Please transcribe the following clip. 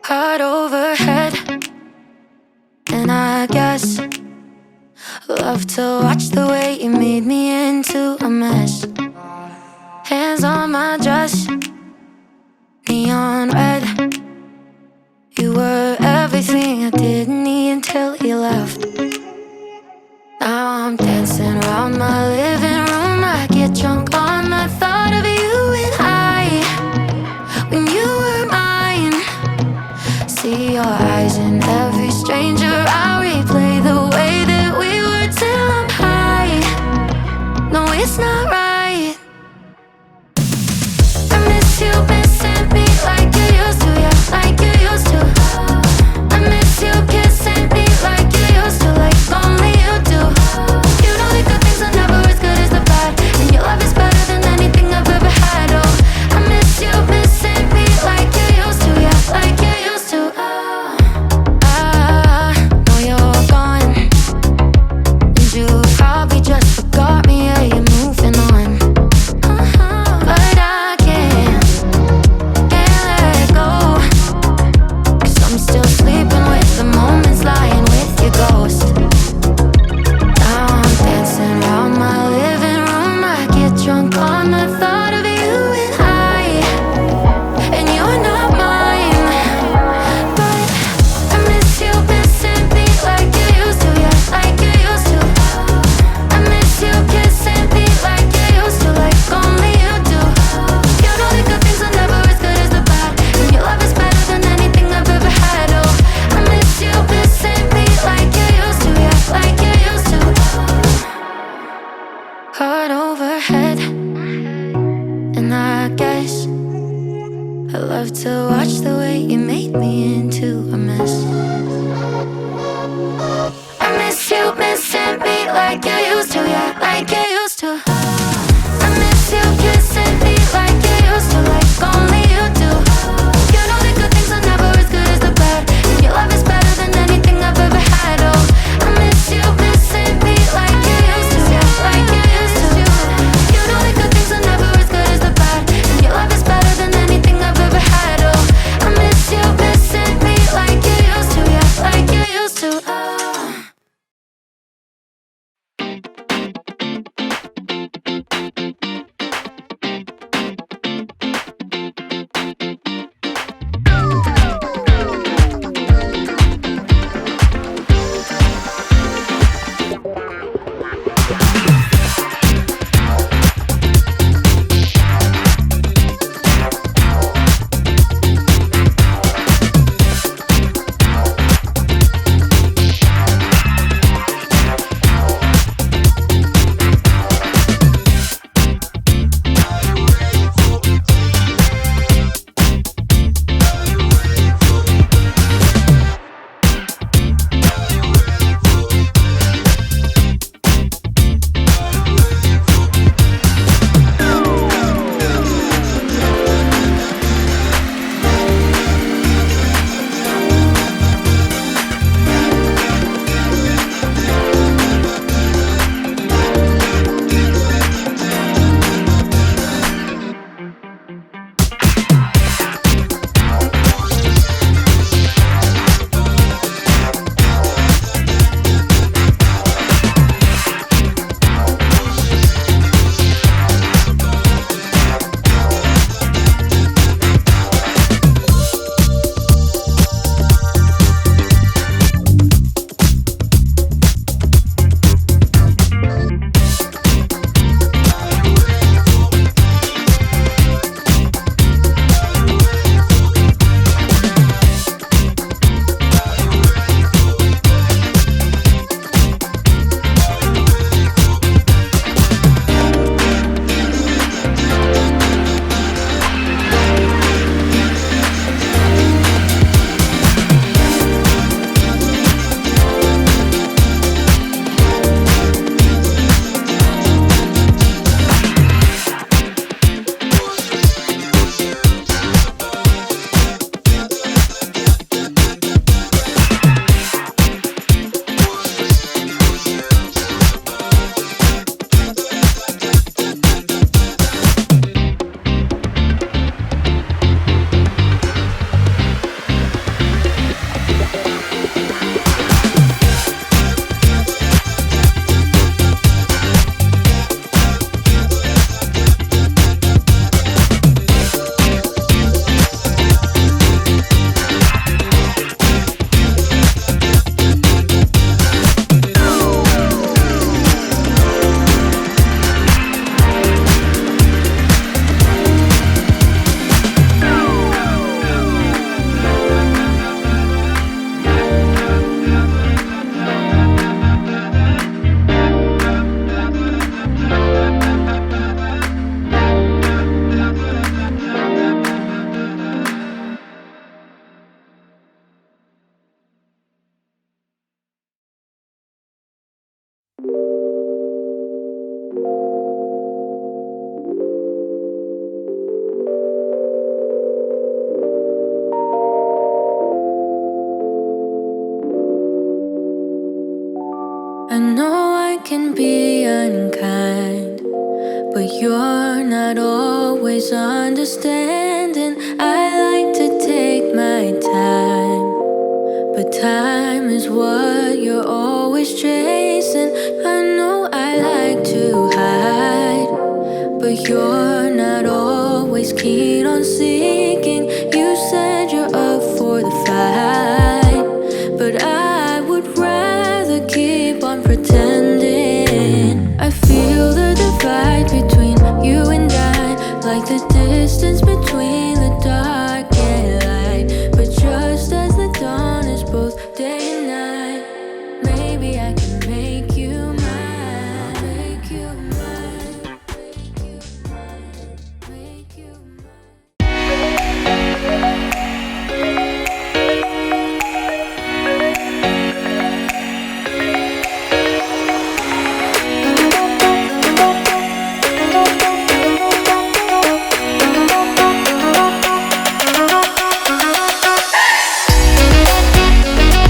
Heart overhead, and I guess love to watch the way you made me into a mess. Hands on my dress, neon red. You were everything I didn't need until you left. Now I'm dancing around my living room. I get drunk on the thought of you and I, when you were mine. See your eyes in every stranger. I replay the way that we were till I'm high. No, it's not right. I miss you missing me like you used to, yeah, like you used to. I miss you kissing me like you used to, like only you do. You know the good things are never as good as the bad, and your love is better than anything I've ever had. Oh, I miss you missing me like you used to, yeah, like you used to. I know you're gone, and you probably just forgot me. Yeah, you're moving on. But I can't let go, 'cause I'm still sleeping with the moments, lying with your ghost. Now I'm dancing around my living room. I get drunk on the thought of you and I, and you're not mine. But I miss you missing me like you used to, yeah, like you used to. I miss you kissing me like you used to, like only you do. You know the good things are never as good as the bad, and your love is better than anything I've ever had. Oh, I miss you missing me like you used to, yeah, like you used to. Heart overhead, and I guess I love to watch the way you made me into a mess. I miss you missing me like you used to, yeah, like you used to. I miss you kissing me like you used to, like only you do. You know the good things are never as good as the bad, and your love is better than anything I've ever had. Oh, I miss you missing me like you used to, yeah, like you used to. You know the good things are never as good as the bad, and your love is better than anything I've ever had. Oh, I but you're not always understanding. I like to take my time, but time is what you're always chasing. I know I like to hide, but you're not always keen on seeking. You said you're up for the fight, but I would rather keep on pretending. I feel the divide between you and I, like the distance between the dark